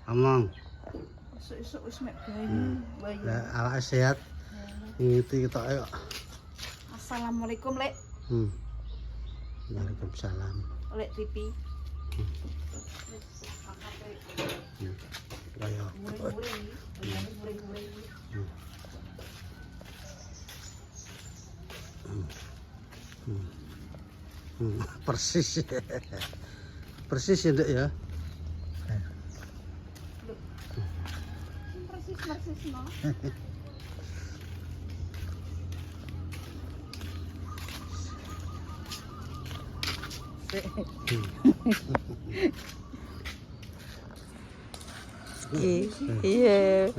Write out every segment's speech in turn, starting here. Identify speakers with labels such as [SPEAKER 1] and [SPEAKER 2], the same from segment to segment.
[SPEAKER 1] Ngomong.
[SPEAKER 2] Esuk-esuk wis mek gawe bayi.
[SPEAKER 1] Lah awake sehat. Ngiti ketok ayo.
[SPEAKER 2] Assalamualaikum, Lek.
[SPEAKER 1] Waalaikumsalam.
[SPEAKER 2] Lek TV.
[SPEAKER 1] Ayo. Persis. Persis ya, Dek ya.
[SPEAKER 2] Persis no. Iya.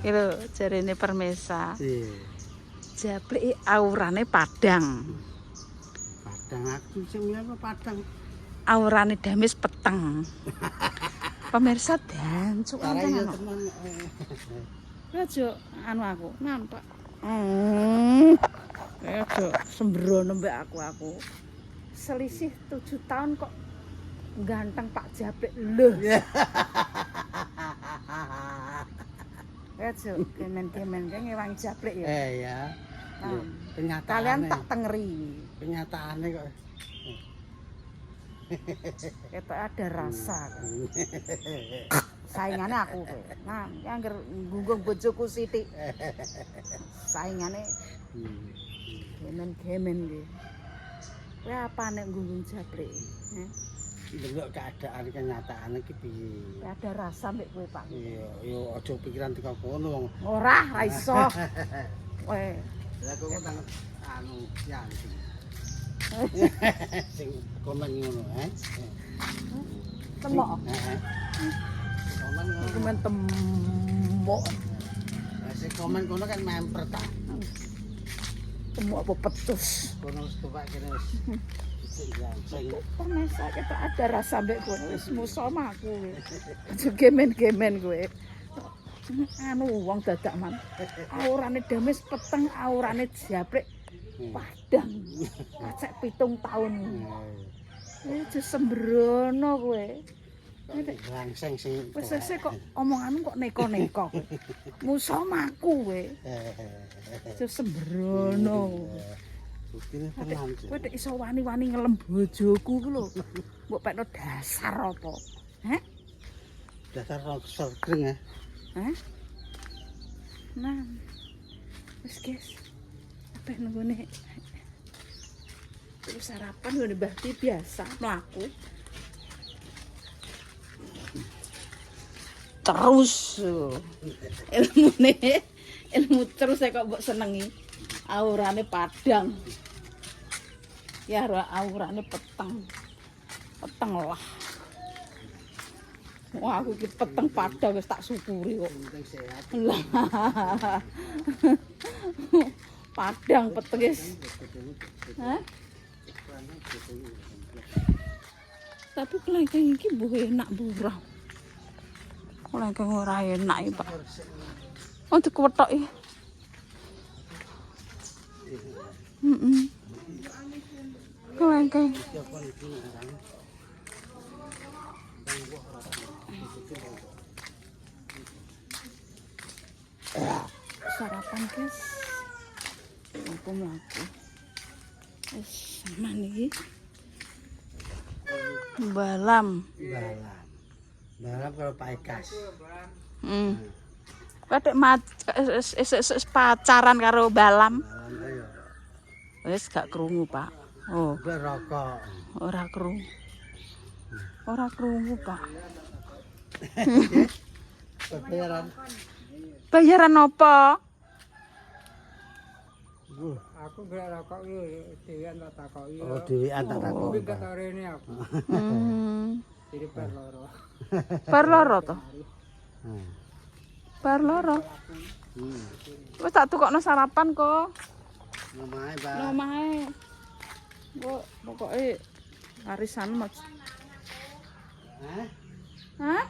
[SPEAKER 2] Itu jarine Permesa. Jablek aurane padang.
[SPEAKER 1] Padang aku sing apa padang.
[SPEAKER 2] Aurane damis peteng. Pemirsa dancuk
[SPEAKER 1] Carane
[SPEAKER 2] tenan.
[SPEAKER 1] teman.
[SPEAKER 2] Aja anu aku nampak. Aja sembrono mbek aku. Selisih 7 tahun kok ganteng Pak Jablek lho. Aja kemen-kemen ngewang Jablek ya.
[SPEAKER 1] Ya.
[SPEAKER 2] Nah,
[SPEAKER 1] Kenyataan.
[SPEAKER 2] kalian tak tengeri.
[SPEAKER 1] Kenyataane kok.
[SPEAKER 2] Kita ada rasa. Saingannya aku kowe. Nah, yang gunggung bojoku sithik. Saingane gemen-gemen iki. Kowe apa nek gunggung Jablek?
[SPEAKER 1] Delok keadaan kenyataan iki piye?
[SPEAKER 2] Ada rasa mbek kowe, Pak.
[SPEAKER 1] Iya, yo aja pikiran teko kono wong.
[SPEAKER 2] Ora, ra iso. Kowe.
[SPEAKER 1] Lah kok nang anu yanti. Sing komen ngono,
[SPEAKER 2] Temok.
[SPEAKER 1] Komen ngono.
[SPEAKER 2] Komen temok.
[SPEAKER 1] Sing komen kono kan memper ta.
[SPEAKER 2] Temok apa petus.
[SPEAKER 1] Kono wis tuwak kene wis. Sing
[SPEAKER 2] Permesa kita ada rasa mbek kowe wis muso sama aku. Aja gemen-gemen kowe. Anu wong dadak man. Aurane damis peteng, aurane Jablek padang. Kacek 7 tahun. Aja sembrono kowe.
[SPEAKER 1] langsung sing
[SPEAKER 2] Wis kok omonganmu kok neko-neko kowe. Muso sama aku kowe. Aja sembrono.
[SPEAKER 1] Buktinya tenang.
[SPEAKER 2] Kowe nek iso wani-wani ngelem bojoku ku lho. Mbok pekno dasar apa? Heh?
[SPEAKER 1] Dasar sorgring ya.
[SPEAKER 2] Hah? Nah. Wis guys. Apa nunggune? Terus sarapan ngene Mbah Ti biasa mlaku. Terus ilmu terus kok mbok senengi. Aurane padang. Ya aurane peteng. Peteng lah. Wah aku iki peteng padang wis tak syukuri kok. Lah. Padang peteng wis. Hah? Tapi kelengkeng iki mbuh enak murah. Kelengkeng ora enak iki, Pak. Oh dikuwetoki. Kelengkeng. Sarapan guys. Aku mlaku. Wis aman iki. Balam.
[SPEAKER 1] Balam kalau Pak Ekas.
[SPEAKER 2] Wedek pacaran karo Balam.
[SPEAKER 1] Balam ayo.
[SPEAKER 2] Wis gak krungu, Pak. Oh,
[SPEAKER 1] Rokok.
[SPEAKER 2] ora krungu. Ora krungu, Pak.
[SPEAKER 1] Bayaran.
[SPEAKER 2] Bayaran apa?
[SPEAKER 3] Aku gak rokok yo, dhewean tak takoki.
[SPEAKER 1] Oh, dhewean tak
[SPEAKER 3] Tapi
[SPEAKER 1] takoki.
[SPEAKER 3] gak tau rene aku. Jadi bar loro.
[SPEAKER 2] Bar loro to? Bar loro. Wis tak tukokno sarapan kok.
[SPEAKER 1] Omahe, Pak.
[SPEAKER 2] Nang omahe. Kok pokoke arisan mas. Hah?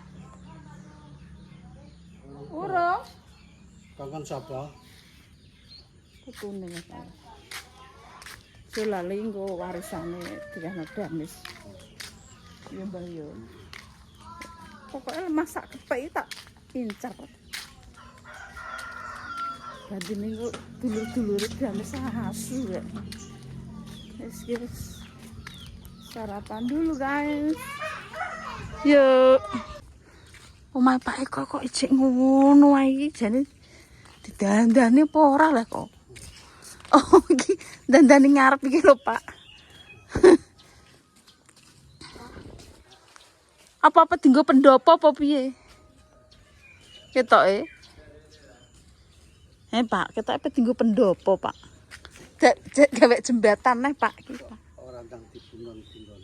[SPEAKER 2] Urung.
[SPEAKER 1] Kongkon sapa?
[SPEAKER 2] Kutune ya. Lali nggo warisane dikene Damis. Yo Mbah yo. Pokoknya masak kepek tak incar. Ganti minggu dulur-dulur Dames asu ya. Guys, sarapan dulu guys. Yuk. Omahe Pak Eko kok ijek ngono wae iki jane didandani apa ora lah kok. Oh iki dandani ngarep iki lho Pak. Apa-apa tinggo pendopo apa piye? Ketoke. Pak, ketoke tinggo pendopo, Pak. Jek gawe jembatan neh, Pak iki.
[SPEAKER 1] Ora ndang dibungon-bungon.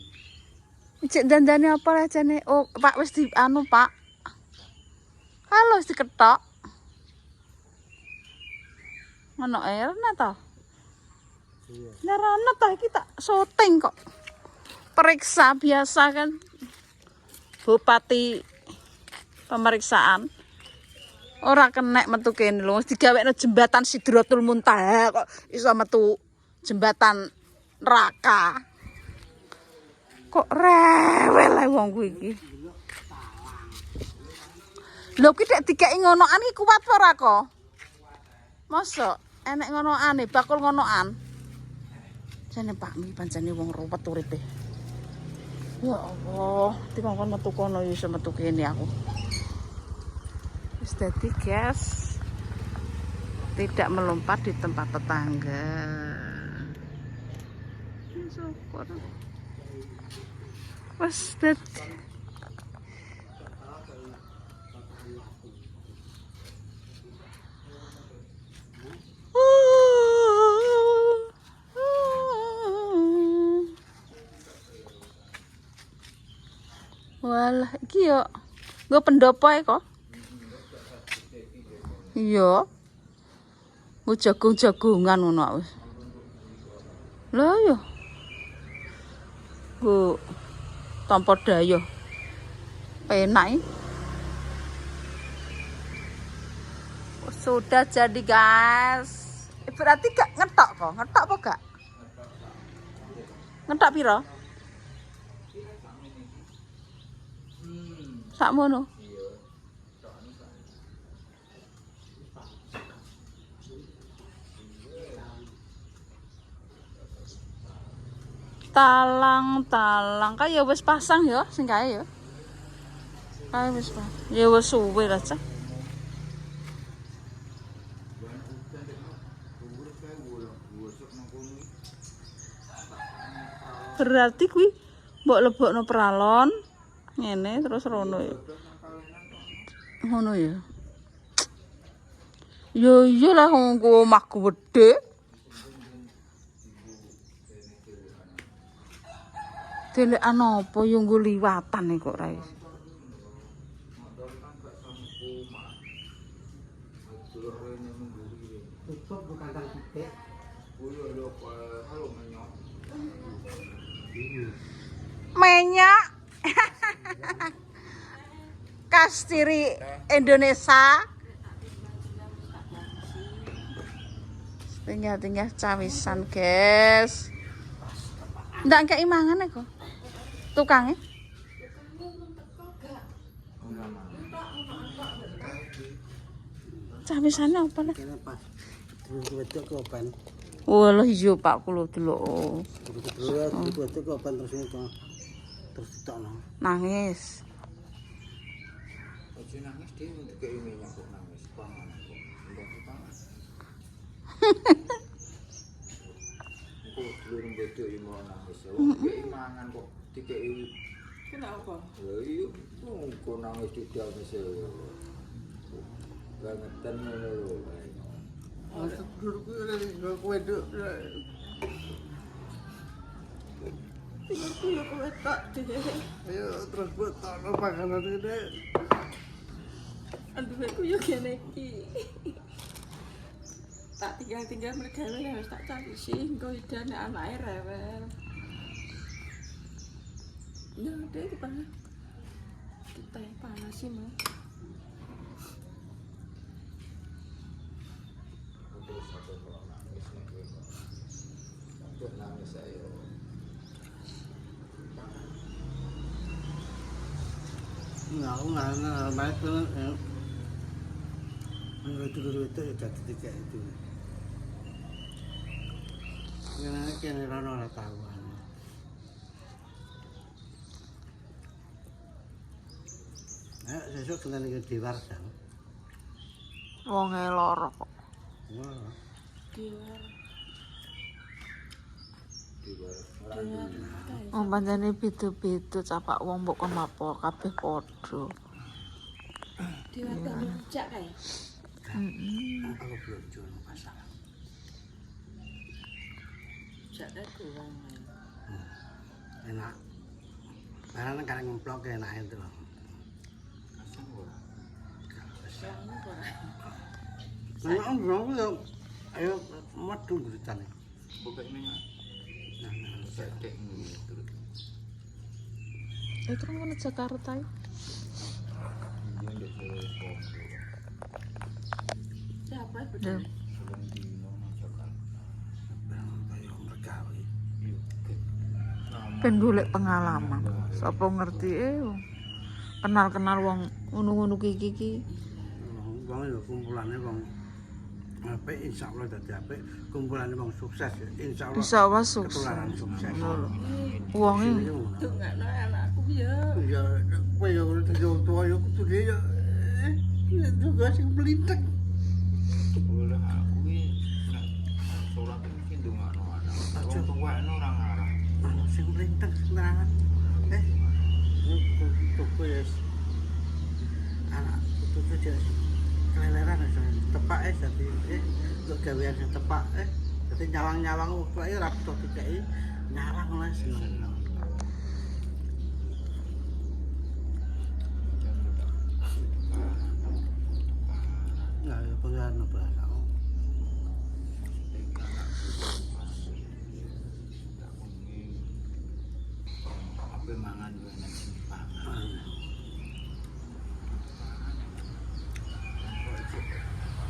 [SPEAKER 2] Cek dandane apa lah jane? Oh, Pak wis di anu, Pak. Halo wis diketok. Ngono ae rene to.
[SPEAKER 1] Iya.
[SPEAKER 2] Narana to iki tak syuting kok. Periksa biasa kan. Bupati pemeriksaan ora kenek metu kene lho wis digawekno jembatan Sidratul Muntaha kok iso metu jembatan neraka kok rewel ae wong kuwi iki lho ki nek dikeki ngonoan iki kuat apa ora kok mosok enek ngonoane bakul ngonoan jane Pak Mi pancene wong ruwet uripe. Ya Allah, dikongkon metu kono iso metu kene aku. Wis dadi guys. Tidak melompat di tempat tetangga. Syukur. Wis dadi walah, iki yo nggo pendopo ae kok. Iya. Nggo jagung-jagungan ngono wis. Lah yo. Nggo tanpa daya. Enak iki. Sudah jadi guys. Berarti gak ngetok kok? Ngetok apa gak? Ngetok piro? Sakmono. Talang kaya wis pasang ya sing kae ya. Kae wis pasang. Ya wis suwe lah cah. Berarti kuwi mbok lebokno pralon. Ngene terus rono ya. Ngono ya. Yo iyalah wong omahku gedhe. Delekan apa yo nggo liwatan kok ra.
[SPEAKER 1] Tutup bukan kang titik.
[SPEAKER 2] Menyak. Khas ciri Indonesia. Tinggal cawisan, guys. Ndak kei mangan kok. Tukange. Cawisane apa lah?
[SPEAKER 1] Kene pas. Wedok ke open.
[SPEAKER 2] Walah iya Pak kula delok.
[SPEAKER 1] Wedok ke open terus itu. Terus ditokno.
[SPEAKER 2] Nangis.
[SPEAKER 3] Aja nangis dhewe dikeki minyak kok nangis pangan kok. Ndok pangan. Kok durung wedok iki mau nangis. Dikeki mangan kok dikeki. Kenapa? Lha iya kok nangis didalem se. Bangetan ngono lho.
[SPEAKER 1] Sedulurku wedok. Iya kowe tak dhewe. Ayo terus buat takno panganan ini.
[SPEAKER 4] Aduh aku yo kene iki. Tak tinggal mergawe wis tak cawisi engko idane anake rewel. Ya deh iki panas. Kita panas sih mah.
[SPEAKER 3] Nangis ayo.
[SPEAKER 1] Nah, aku nggak baik tuh. Itu ya jadi tiga itu. Kene rono ora tahuan. Sesuk dengan iki diwar dang.
[SPEAKER 2] Wonge lara kok.
[SPEAKER 1] Wah.
[SPEAKER 4] Diwar.
[SPEAKER 2] Wong pancene beda-beda capak wong mbok kon apa kabeh padha.
[SPEAKER 4] Diwar tak rujak kae.
[SPEAKER 1] Aku belum jual pasar.
[SPEAKER 4] Rujaknya kurang.
[SPEAKER 1] Enak. Karena kan ngemplok enak itu loh.
[SPEAKER 3] Asam ora.
[SPEAKER 4] Kurangnya kurang.
[SPEAKER 1] Nah, bro, ayo madu beritane.
[SPEAKER 3] Buka minyak.
[SPEAKER 1] Nah,
[SPEAKER 3] Sedek ngono.
[SPEAKER 2] Itu kan Jakarta ya.
[SPEAKER 3] Iya ndek Jakarta.
[SPEAKER 4] Siapa
[SPEAKER 2] Lho,
[SPEAKER 4] betul?
[SPEAKER 3] Sebelum dino nang Jakarta.
[SPEAKER 1] ayo mergawe.
[SPEAKER 2] ben golek pengalaman. Sapa ngerti kenal-kenal wong ngono-ngono iki.
[SPEAKER 1] Wong yo kumpulane wong apik insyaallah dadi apik, kumpulane wong sukses ya insyaallah.
[SPEAKER 2] Insyaallah sukses.
[SPEAKER 1] Ketularan sukses.
[SPEAKER 2] Wonge
[SPEAKER 4] Dongakno anakku ya.
[SPEAKER 1] Ya kowe yo dadi wong tuwa yo kudu ya juga sing melintek.
[SPEAKER 3] Ora aku iki nek salat iki ndongakno anak. Wong tuwekno ora ngarah.
[SPEAKER 1] Sing melintek senaran. Tuku ya. Anak tuku jelas keleleran tepak dadi untuk gawean sing tepak dadi nyawang-nyawang wae ora kudu dikeki nyawang lah seneng. Ya pengen bahasa.
[SPEAKER 3] Apa mangan yo enak sing pangan.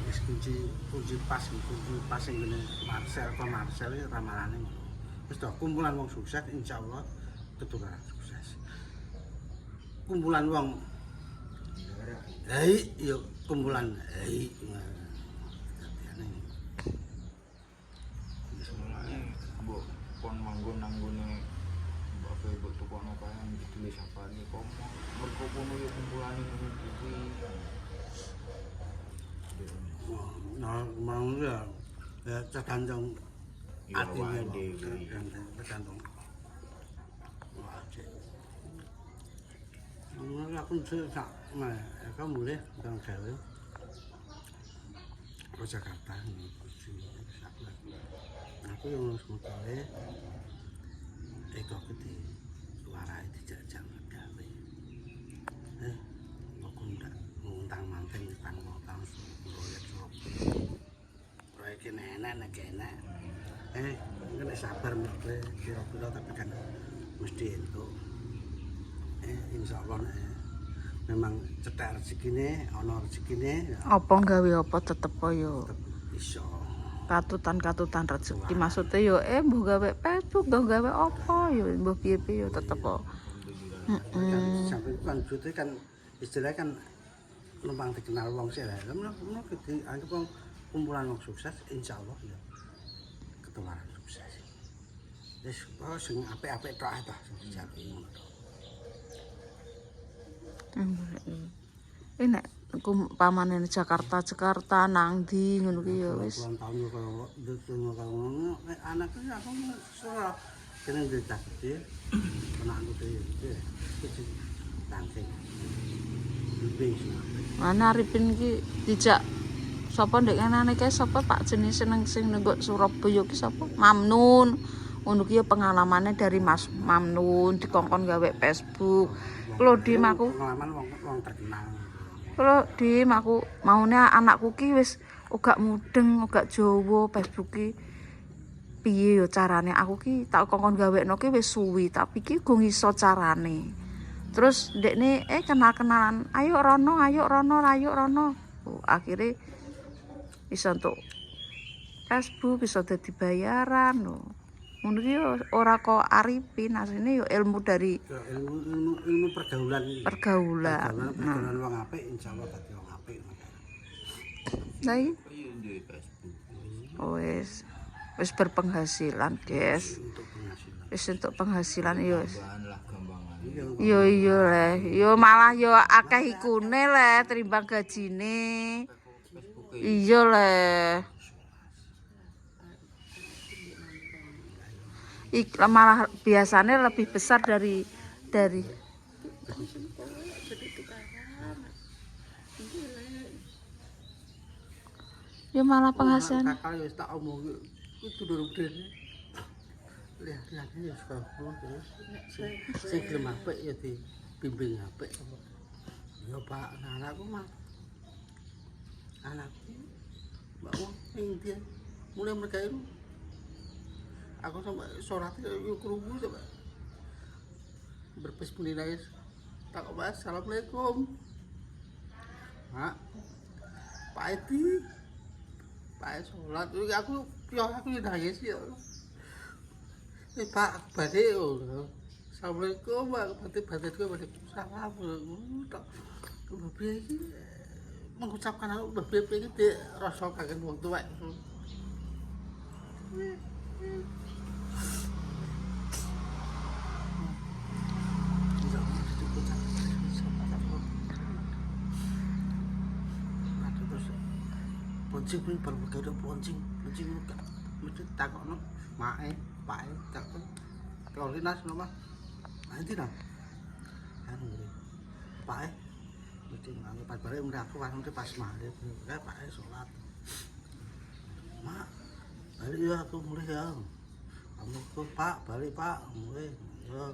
[SPEAKER 1] Wis kunci pas sing ngene Marcel iki ramalane. Wis to kumpulan wong sukses insyaallah ketularan sukses. Kumpulan wong hei yo kumpulan hei.
[SPEAKER 3] Semuanya mbok kon manggon nang gone mbok kowe mbok tukono kae ditulis apa iki kok mergo kono yo kumpulane ngono kuwi.
[SPEAKER 1] Nah, mau ya tergantung
[SPEAKER 3] Hatinya
[SPEAKER 1] tergantung. Wah, cek. Aku sak, kamu boleh bang gawe. Ke Jakarta ini, aku yang ngurus motornya, kok di suarai dijajang gawe. Aku ndak ngutang manting utang proyek proyek enak. Kena sabar mesti kira-kira tapi kan mesti itu. Insyaallah memang cetak rezekine, ana rezekine
[SPEAKER 2] apa gawe apa tetep yo
[SPEAKER 1] iso.
[SPEAKER 2] Katutan rezeki maksudnya yo mbuh gawe Facebook, mbuh gawe apa yo mbuh piye-piye yo tetep kok.
[SPEAKER 1] Sampai kan jute kan istilahnya kan numpang dikenal wong sih lah. Menawa dianggap wong kumpulan wong sukses insyaallah ya ketularan sukses. Wis sing apik-apik tok ae ta sing dijaluk ngono to.
[SPEAKER 2] Nek pamane Jakarta nang ndi ngono ki ya wis.
[SPEAKER 1] Puluhan tahun kalau dulu kalau nek anakku aku suruh kene dicak gede anakku dhewe iki dancing.
[SPEAKER 2] Mana Arifin ki dijak sapa ndek kenane kae sapa Pak jenis seneng sing nenggo Surabaya ki sapa? Mamnun. Ngono ki ya pengalamane dari Mas Mamnun dikongkon gawe Facebook. Kalau di maku
[SPEAKER 1] pengalaman wong terkenal.
[SPEAKER 2] Kalau di maku maune anakku ki wis uga mudeng, uga Jawa Facebook ki piye yo carane aku ki tak kongkon gawekno ki wis suwi tapi ki go iso carane. Terus ndekne kenal-kenalan, ayo rono. Akhirnya bisa untuk Facebook, bisa dadi bayaran lho. Ngono ki yo ora kok arifin, asline yo ilmu dari
[SPEAKER 1] Ya, ilmu pergaulan iki.
[SPEAKER 2] pergaulan.
[SPEAKER 1] Pergaulan wong apik insyaallah dadi wong apik.
[SPEAKER 2] Lah iki
[SPEAKER 3] Iya duwe Facebook.
[SPEAKER 2] wis berpenghasilan, guys.
[SPEAKER 1] Untuk penghasilan.
[SPEAKER 2] Wis untuk penghasilan yo.
[SPEAKER 3] Bahan lah gampangan.
[SPEAKER 2] Yo iya le, yo malah yo akeh ikune le timbang gajine.
[SPEAKER 3] Facebook
[SPEAKER 2] Iya le. Malah biasanya lebih besar dari ya malah penghasilan.
[SPEAKER 1] Kakak wis tak omong itu durung dene. Lihat ya sekolah terus. Sing gelem apik ya dibimbing apik. Ya Pak, anakku mah. Anakku Mbak Wong ning dia mulai mereka itu aku sampai sholat yuk kerungu sampai berpes muni nangis tak kok bahas assalamualaikum mak Pak Edi Pak sholat aku nangis ya Pak badhe assalamualaikum Pak badhe salam lebih mengucapkan lebih ini dia rasa kangen wong tua poncing pun baru bergada poncing mesti takokno mae pae takon kalau linas nama nanti nah anu pae mesti nganggo pas balik udah aku mesti pas maghrib kayak pae sholat mak balik ya aku mulai ya kamu tuh Pak balik Pak mulai ya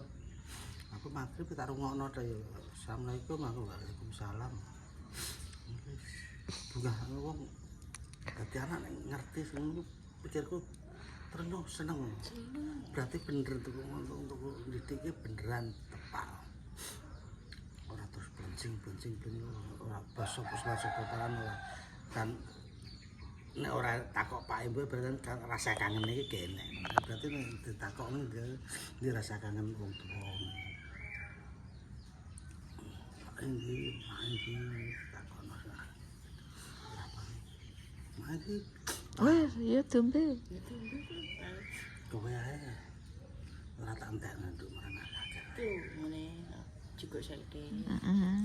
[SPEAKER 1] aku maghrib kita rungokno ta ya assalamualaikum aku waalaikumsalam bunga wong dadi anak ngerti sing pikirku terus seneng berarti bener untuk didiknya beneran tepat ora terus bencing ora basa-basa kotoran ora kan nek ora takok Pak Ibu berarti kan rasa kangen iki kene berarti nek ditakokno dia rasa kangen wong tuwa ini takokno Mati.
[SPEAKER 2] Wes, ya tumbe.
[SPEAKER 1] Kowe ae. Ora tak entekno nduk marang akeh.
[SPEAKER 4] Tuh, ngene juga saiki.
[SPEAKER 2] Heeh.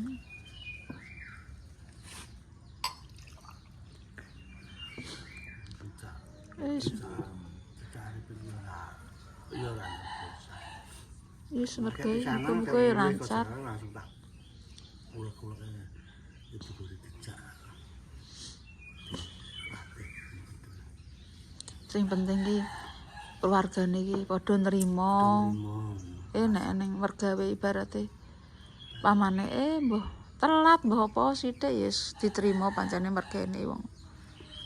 [SPEAKER 2] Wes,
[SPEAKER 1] Cari penjualan. Yo ora.
[SPEAKER 2] wis mergawe muga-muga ya lancar.
[SPEAKER 1] Langsung tak. Kula-kula itu kudu dijak.
[SPEAKER 2] Sing penting ki keluargane iki padha nrimo. Nek ning mergawe ibarate pamane mbah telat mbah apa sithik ya diterima pancene mergane wong.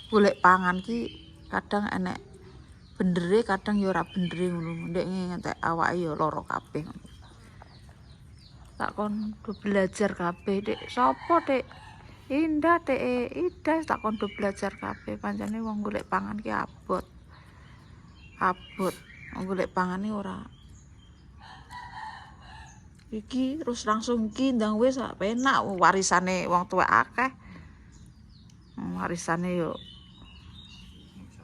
[SPEAKER 2] Golek pangan ki kadang enek bendere kadang ya ora bendere ngono. Ndek ngentek awake ya lara kabeh ngono. Tak kon belajar kabeh, Dik. Sopo, Dik? Indah, Dik. Ida tak kon belajar kabeh pancene wong golek pangan ki abot. Golek pangane ora iki terus langsung iki ndang wis penak warisane wong tuwa akeh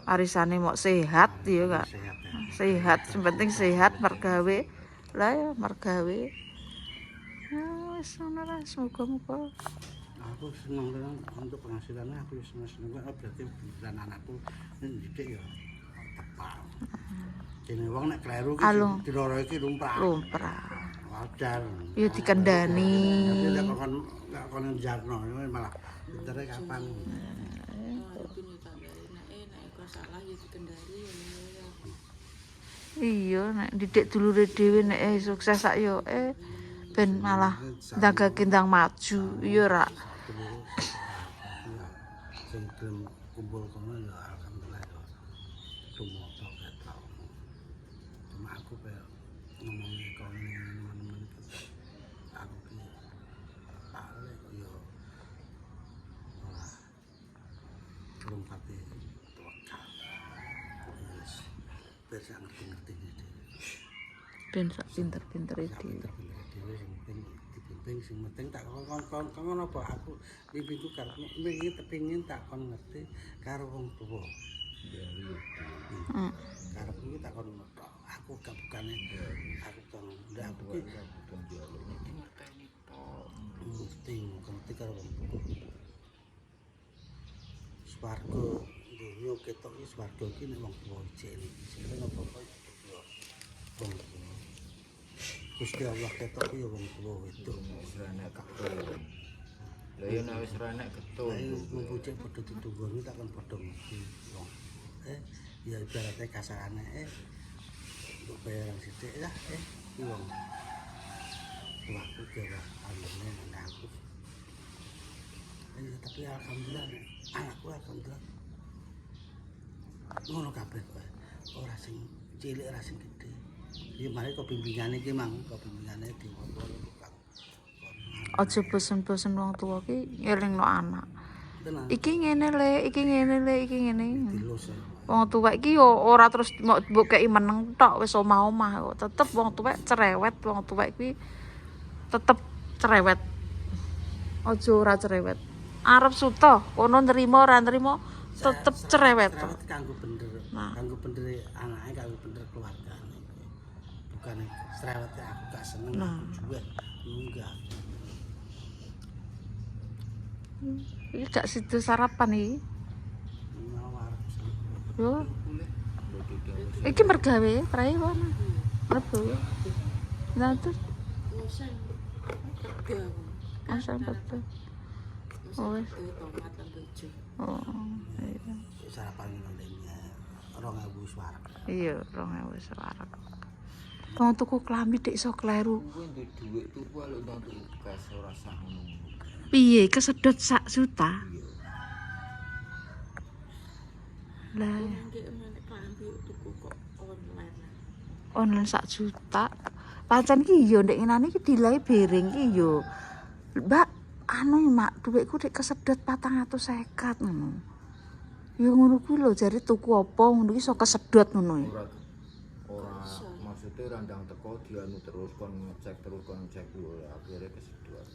[SPEAKER 2] warisane mok sehat ya Kak sehat sing penting sehat mergawe lah ya mergawe wis ngono lah semoga-moga
[SPEAKER 1] aku seneng dengan untuk penghasilannya aku seneng berarti beneran anakku didik ya tepat Dene wong nek kleru ki diloro iki lumrah. Wajar.
[SPEAKER 2] Ya dikendani.
[SPEAKER 1] Tapi nek kon njarno malah pintere kapan.
[SPEAKER 2] Iya nek didik dulure dhewe nek sukses sak yo ben malah ndagake ndang maju iya ra.
[SPEAKER 1] Sing gelem kumpul kono ya alhamdulillah ya. Tumoto ketok. Cuma aku kayak ngomongin kono teman-teman aku ki balik yo. Belum pati tawakal. Yes. biar sak ngerti-ngerti dhewe.
[SPEAKER 2] Ben sak pinter-pintere
[SPEAKER 1] Sak
[SPEAKER 2] dhewe.
[SPEAKER 1] pinter-pintere dhewe sing penting dibimbing sing penting tak kon apa aku bimbingku karep kepengin tak kon ngerti karo wong tuwa. Karep iki tak kon aku gak bukane aku kon ndak aku ngerti karo wong tuwa. Swarga dunya ketok iki swarga iki nek wong tuwa ijek iki sing apa-apa ya wong tuwa. Gusti Allah ketok ya wong tuwa wedok
[SPEAKER 3] wis renek ketun. Lah ya nek wis renek ketun.
[SPEAKER 1] Ayo mempucuk padha ditunggu tak kan padha ngerti wong. Ya ibaratnya kasarane untuk bayaran sithik lah iki wong. Tuaku kira alune nang aku. Tapi alhamdulillah anakku alhamdulillah ngono kabeh kok. Ora sing cilik ora sing gedhe. Iki mari kok bimbingane iki mang, kok bimbingane diwaca tukang.
[SPEAKER 2] Aja bosen-bosen wong tuwa ki ngelingno anak.
[SPEAKER 1] Tenan.
[SPEAKER 2] Iki ngene le, iki ngene le, iki ngene.
[SPEAKER 1] Dilus.
[SPEAKER 2] Wong tuwek iki yo ora terus mbok kei meneng tok wis omah-omah kok. Tetep wong tuwek cerewet, wong tuwek kuwi tetep cerewet. Aja ora cerewet. Arep suto, kono nrimo ora nrimo tetep cerewet.
[SPEAKER 1] Cerewet kanggo bener.
[SPEAKER 2] Nah.
[SPEAKER 1] Kanggo bener anake, kanggo bener keluargane. Bukan cerewet aku gak seneng aku juwet. Enggak.
[SPEAKER 2] Iki gak sido sarapan iki.
[SPEAKER 1] Mawar.
[SPEAKER 2] Yo. Iki mergawe prae kono. Rebo. Nah terus
[SPEAKER 4] Musen. Kerja.
[SPEAKER 2] asal betul. Oh, wis.
[SPEAKER 4] Tomat lan bojo.
[SPEAKER 2] Oh, iya.
[SPEAKER 1] Sarapan ngene 2000 suara.
[SPEAKER 2] Iya, 2000 swareg. Wong tuku klambi dik iso kleru.
[SPEAKER 3] Kuwi ndek dhuwit tuku lho ndang tuku bekas ora sah ngono.
[SPEAKER 2] Piye kesedot sak juta? Lah,
[SPEAKER 4] Ndek men klambi tuku kok online.
[SPEAKER 2] online 1 juta. Pancen iki yo ndek ngenane iki dilae bering iki yo. Mbak, anu mak dhuwitku dik kesedot 450 ngono. Yo ngono kuwi lho jare tuku apa ngono iki iso kesedot ngono.
[SPEAKER 3] Ora maksudnya randang teko dianu terus kon ngecek lho akhirnya kesedot.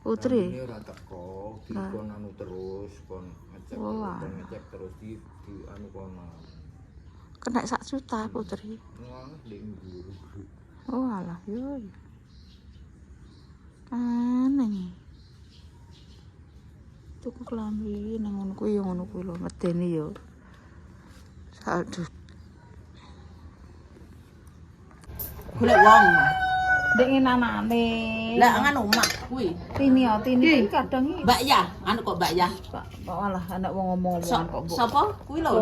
[SPEAKER 2] Putri.
[SPEAKER 3] Ini ora teko dikon anu terus kon ngecek kon ngecek terus di anu kono.
[SPEAKER 2] Kena 1 juta Putri.
[SPEAKER 3] Wah, ndek mburu.
[SPEAKER 2] Oh alah yo. Aneh. Tuku klambi nang ngono kuwi yo ngono kuwi lho medeni yo. Aduh.
[SPEAKER 5] Golek wong.
[SPEAKER 2] Ndek ngenanane.
[SPEAKER 5] Lah ngono mak kuwi.
[SPEAKER 2] Tini kadang iki
[SPEAKER 5] Mbak ya, anu kok Mbak ya.
[SPEAKER 2] Kok alah anak wong ngomong-ngomongan kok mbok.
[SPEAKER 5] Sapa? Kuwi lho.